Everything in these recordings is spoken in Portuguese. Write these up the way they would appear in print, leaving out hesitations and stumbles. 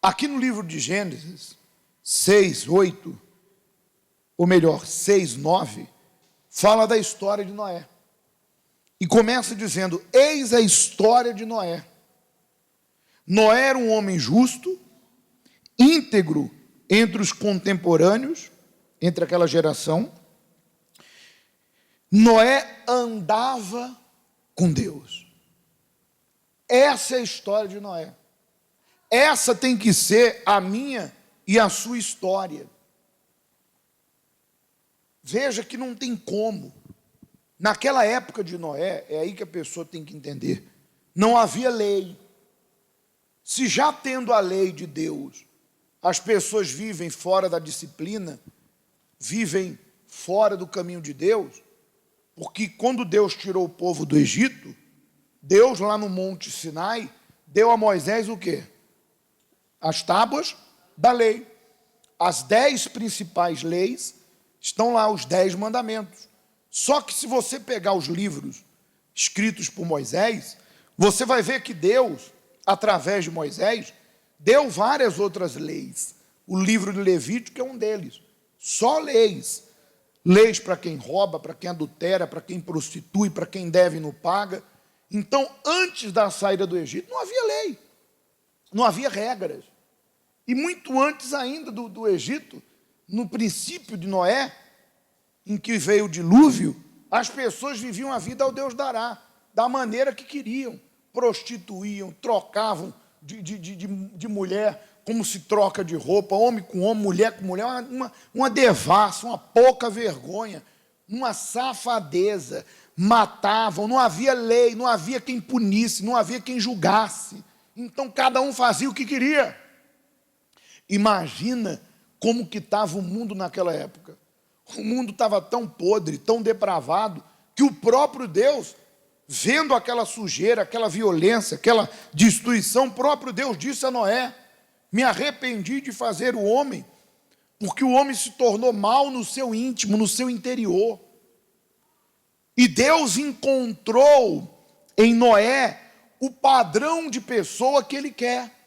Aqui no livro de Gênesis 6, 8, ou melhor, 6, 9, fala da história de Noé. E começa dizendo: eis a história de Noé. Noé era um homem justo, íntegro entre os contemporâneos, entre aquela geração. Noé andava com Deus. Essa é a história de Noé. Essa tem que ser a minha e a sua história. Veja que não tem como. Naquela época de Noé, é aí que a pessoa tem que entender, não havia lei. Se já tendo a lei de Deus, as pessoas vivem fora da disciplina, vivem fora do caminho de Deus, porque quando Deus tirou o povo do Egito, Deus lá no Monte Sinai, deu a Moisés o quê? As tábuas da lei. As 10 principais leis estão lá, os 10 mandamentos. Só que se você pegar os livros escritos por Moisés, você vai ver que Deus, através de Moisés, deu várias outras leis. O livro de Levítico é um deles. Só leis. Leis para quem rouba, para quem adultera, para quem prostitui, para quem deve e não paga. Então, antes da saída do Egito, não havia lei. Não havia regras. E muito antes ainda do Egito, no princípio de Noé, em que veio o dilúvio, as pessoas viviam a vida ao Deus dará, da maneira que queriam. Prostituíam, trocavam de mulher, como se troca de roupa, homem com homem, mulher com mulher, uma devassa, uma pouca vergonha, uma safadeza. Matavam, não havia lei, não havia quem punisse, não havia quem julgasse. Então cada um fazia o que queria. Imagina como que estava o mundo naquela época. O mundo estava tão podre, tão depravado, que o próprio Deus, vendo aquela sujeira, aquela violência, aquela destruição, o próprio Deus disse a Noé: me arrependi de fazer o homem, porque o homem se tornou mal no seu íntimo, no seu interior. E Deus encontrou em Noé o padrão de pessoa que Ele quer.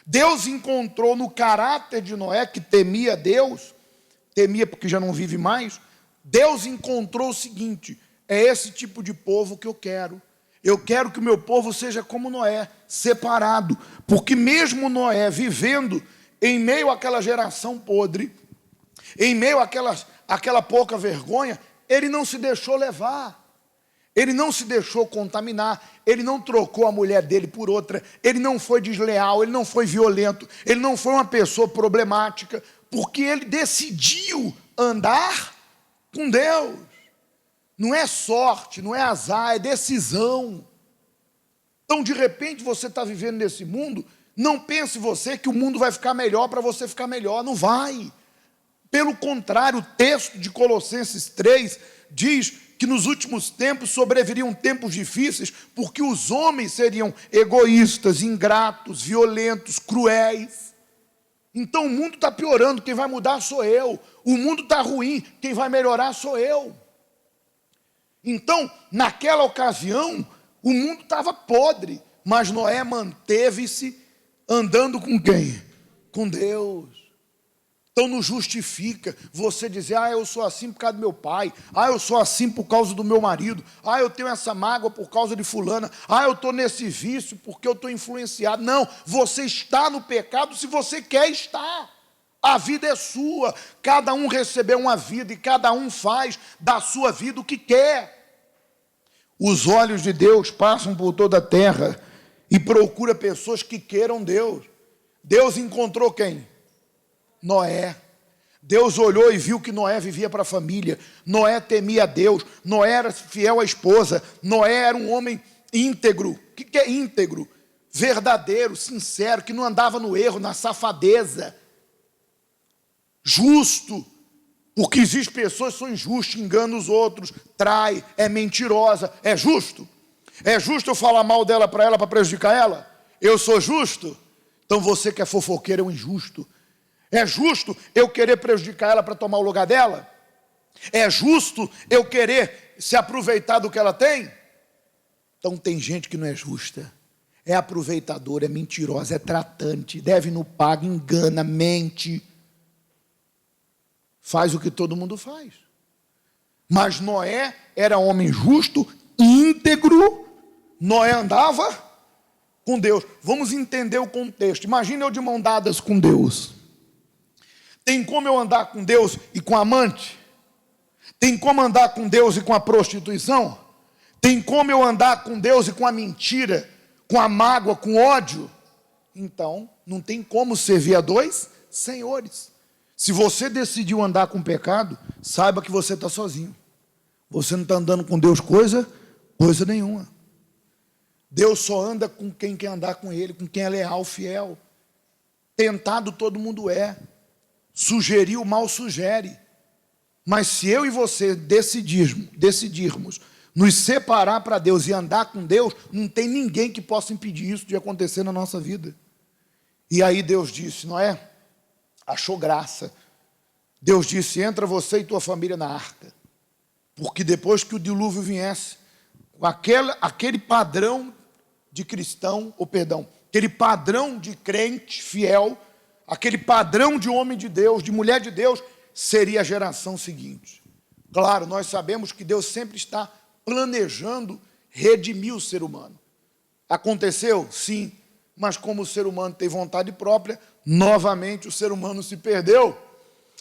Deus encontrou no caráter de Noé, que temia Deus, temia porque já não vive mais. Deus encontrou o seguinte: é esse tipo de povo que eu quero. Eu quero que o meu povo seja como Noé, separado. Porque mesmo Noé vivendo em meio àquela geração podre, em meio àquela pouca vergonha, ele não se deixou levar. Ele não se deixou contaminar, ele não trocou a mulher dele por outra, ele não foi desleal, ele não foi violento, ele não foi uma pessoa problemática, porque ele decidiu andar com Deus. Não é sorte, não é azar, é decisão. Então, de repente, você está vivendo nesse mundo, não pense você que o mundo vai ficar melhor para você ficar melhor, não vai. Pelo contrário, o texto de Colossenses 3 diz que nos últimos tempos sobreviriam tempos difíceis, porque os homens seriam egoístas, ingratos, violentos, cruéis. Então o mundo está piorando, quem vai mudar sou eu. O mundo está ruim, quem vai melhorar sou eu. Então, naquela ocasião, o mundo estava podre, mas Noé manteve-se andando com quem? Com Deus. Então não justifica você dizer: eu sou assim por causa do meu pai, eu sou assim por causa do meu marido, eu tenho essa mágoa por causa de fulana, eu estou nesse vício porque eu estou influenciado. Não, você está no pecado se você quer estar. A vida é sua, cada um recebeu uma vida e cada um faz da sua vida o que quer. Os olhos de Deus passam por toda a terra e procura pessoas que queiram Deus. Deus encontrou quem? Noé. Deus olhou e viu que Noé vivia para a família, Noé temia a Deus, Noé era fiel à esposa, Noé era um homem íntegro. O que é íntegro? Verdadeiro, sincero, que não andava no erro, na safadeza. Justo, porque existem pessoas que são injustas, enganam os outros, trai, é mentirosa. É justo? É justo eu falar mal dela para prejudicar ela? Eu sou justo? Então você que é fofoqueiro é um injusto. É justo eu querer prejudicar ela para tomar o lugar dela? É justo eu querer se aproveitar do que ela tem? Então tem gente que não é justa. é aproveitadora, é mentirosa, é tratante, deve no pago, engana, mente, faz o que todo mundo faz. Mas Noé era homem justo, íntegro. Noé andava com Deus. Vamos entender o contexto. Imagina eu de mão dadas com Deus. Tem como eu andar com Deus e com a amante? Tem como andar com Deus e com a prostituição? Tem como eu andar com Deus e com a mentira, com a mágoa, com ódio? Então, não tem como servir a dois senhores. Se você decidiu andar com pecado, saiba que você está sozinho. Você não está andando com Deus coisa nenhuma. Deus só anda com quem quer andar com Ele, com quem é leal, fiel. Tentado todo mundo é. Sugerir o mal sugere. Mas se eu e você decidirmos nos separar para Deus e andar com Deus, não tem ninguém que possa impedir isso de acontecer na nossa vida. E aí Deus disse, Noé, achou graça. Deus disse, entra você e tua família na arca. Porque depois que o dilúvio viesse, aquele padrão de cristão, aquele padrão de crente fiel, aquele padrão de homem de Deus, de mulher de Deus, seria a geração seguinte. Claro, nós sabemos que Deus sempre está planejando redimir o ser humano. Aconteceu? Sim, mas como o ser humano tem vontade própria, novamente o ser humano se perdeu.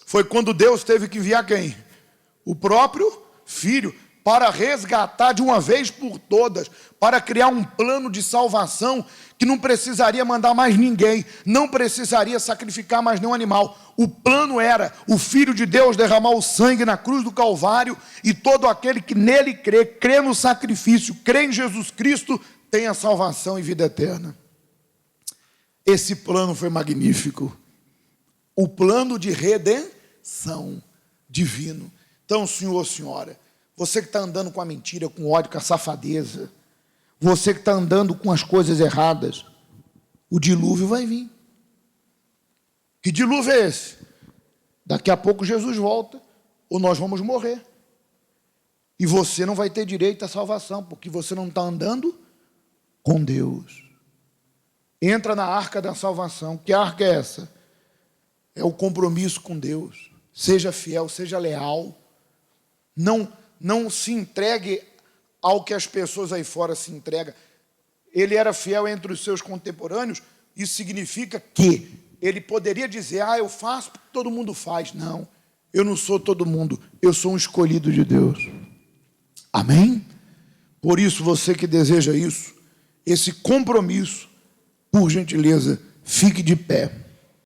Foi quando Deus teve que enviar quem? O próprio Filho, para resgatar de uma vez por todas, para criar um plano de salvação que não precisaria mandar mais ninguém, não precisaria sacrificar mais nenhum animal. O plano era o Filho de Deus derramar o sangue na cruz do Calvário e todo aquele que nele crê no sacrifício, crê em Jesus Cristo, tem a salvação e vida eterna. Esse plano foi magnífico. O plano de redenção divino. Então, senhor, senhora, você que está andando com a mentira, com o ódio, com a safadeza, você que está andando com as coisas erradas, o dilúvio vai vir. Que dilúvio é esse? Daqui a pouco Jesus volta, ou nós vamos morrer. E você não vai ter direito à salvação, porque você não está andando com Deus. Entra na arca da salvação. Que arca é essa? É o compromisso com Deus. Seja fiel, seja leal. Não se entregue ao que as pessoas aí fora se entregam. Ele era fiel entre os seus contemporâneos, isso significa que ele poderia dizer, eu faço porque todo mundo faz. Não, eu não sou todo mundo, eu sou um escolhido de Deus. Amém? Por isso, você que deseja isso, esse compromisso, por gentileza, fique de pé.